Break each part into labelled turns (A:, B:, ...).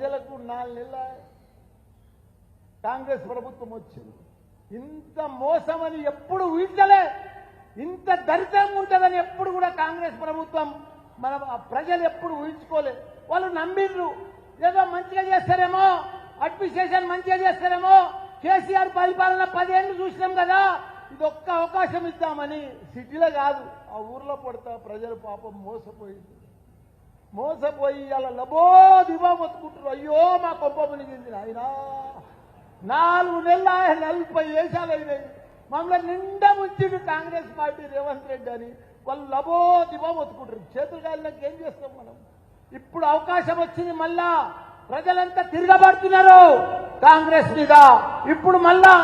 A: ప్రజలకు 4 నెలల కాంగ్రెస్ ప్రభుత్వం వచ్చింది. ఇంత మోసమని ఎప్పుడు ఊహించలే, ఇంత దరిద్రంగా ఉంటుందని ఎప్పుడు కూడా కాంగ్రెస్ ప్రభుత్వం మన ప్రజలు ఎప్పుడు ఊహించుకోలే. వాళ్ళు నమ్మిండ్రు, ఏదో మంచిగా చేస్తారేమో, అడ్మినిస్ట్రేషన్ మంచిగా చేస్తారేమో, కేసీఆర్ పరిపాలన 10 ఏళ్ళు చూసినాం కదా, ఇది ఒక్క అవకాశం ఇద్దామని. సిటీలో కాదు, ఆ ఊర్లో పడతా ప్రజలు పాపం మోసపోయి అలా లబో దిబో మొత్తుకుంటారు. అయ్యో మా కొంప మునిగింది ఆయన. 4 నెలలు 40 వేషాలు అయినాయి, మమ్మల్ని నిండా ముంచిండు కాంగ్రెస్ పార్టీ రేవంత్ రెడ్డి అని. వాళ్ళు లబో దిబో మొత్తుకుంటారు. చేతులు కాలినాక ఏం చేస్తాం మనం? ఇప్పుడు అవకాశం వచ్చింది, మళ్ళా ప్రజలంతా తిరగబడుతున్నారు కాంగ్రెస్ మీద. ఇప్పుడు మళ్ళా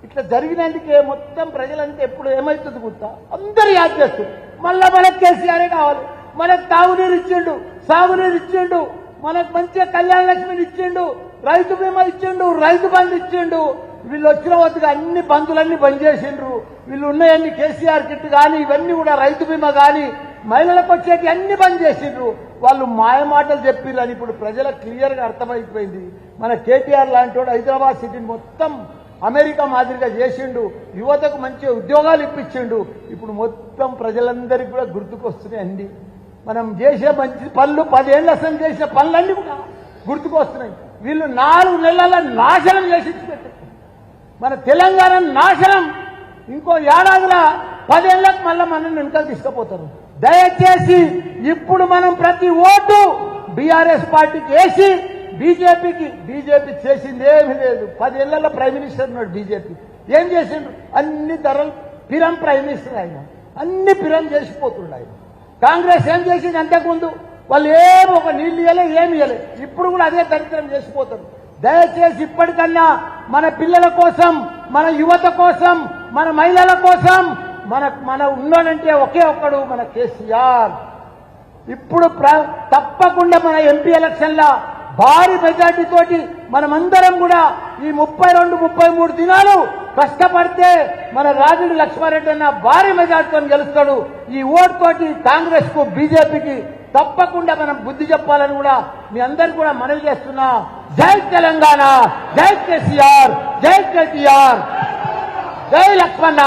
A: ఇట్లా జరిగినందుకే మొత్తం ప్రజలంతా ఎప్పుడు ఏమవుతుంది గుర్తా అందరూ యాద్ చేస్తారు. మళ్ళా మనకు కేసీఆరే కావాలి, మనకు తాగునీరు ఇచ్చిండు, సాగునీరు ఇచ్చిండు, మనకు మంచిగా కళ్యాణ లక్ష్మిని ఇచ్చిండు, రైతు బీమా ఇచ్చిండు, రైతు బంధు ఇచ్చిండు. వీళ్ళు వచ్చిన వద్దుగా అన్ని బంధులన్నీ బంద్ చేసిండ్రు. వీళ్ళు ఉన్నాయన్ని కేసీఆర్ కిట్ కానీ ఇవన్నీ కూడా రైతు బీమా కానీ మహిళలకు వచ్చేటి అన్ని బంద్ చేసిండ్రు. వాళ్ళు మాయమాటలు చెప్పిర్రు. ఇప్పుడు ప్రజలకు క్లియర్గా అర్థమైపోయింది. మన కేటీఆర్ లాంటి వాడు హైదరాబాద్ సిటీని మొత్తం అమెరికా మాదిరిగా చేసిండు, యువతకు మంచి ఉద్యోగాలు ఇప్పించిండు. ఇప్పుడు మొత్తం ప్రజలందరికీ కూడా గుర్తుకొస్తున్నాయి అన్ని. మనం చేసే మంచి పనులు 10 ఏళ్ళ అసలు చేసిన పనులన్నీ కూడా గుర్తుకొస్తున్నాయి. వీళ్ళు 4 నెలల నాశనం చేసి పెట్టారు మన తెలంగాణ నాశనం. ఇంకో ఏడాదిలో 10 ఏళ్లకు మళ్ళీ మనల్ని వెనకాల తీసుకుపోతారు. దయచేసి ఇప్పుడు మనం ప్రతి ఓటు బీఆర్ఎస్ పార్టీకి వేసి బీజేపీ చేసింది ఏమీ లేదు. 10 ఏళ్లలో ప్రైమ్ మినిస్టర్ ఉన్నాడు బీజేపీ. ఏం చేసిండ్రు? అన్ని ధరలు పిరం ప్రైమ్ మినిస్టర్ ఆయన, అన్ని పిరం చేసిపోతుండే ఆయన. కాంగ్రెస్ ఏం చేసింది? అంతకుముందు వాళ్ళు ఏమి ఒక నీళ్ళు ఇవ్వలే, ఏమి ఇవ్వలే. ఇప్పుడు కూడా అదే దరిద్రం చేసిపోతారు. దయచేసి ఇప్పటికన్నా మన పిల్లల కోసం, మన యువత కోసం, మన మహిళల కోసం మన ఉన్నాడంటే ఒకే ఒక్కడు మన కేసీఆర్. ఇప్పుడు తప్పకుండా మన ఎంపీ ఎలక్షన్ల భారీ మెజార్టీ తోటి మనమందరం కూడా ఈ 32-33 దినాలు కష్టపడితే మన రాజుడి లక్ష్మారెడ్డి అన్న భారీ మెజార్టీతో గెలుస్తాడు. ఈ ఓటు తోటి కాంగ్రెస్ కు బీజేపీకి తప్పకుండా మనం బుద్ధి చెప్పాలని కూడా మీ అందరు కూడా మనవి చేస్తున్నా. జై తెలంగాణ, జై కేసీఆర్, జై కేటీఆర్, జై లక్ష్మణ.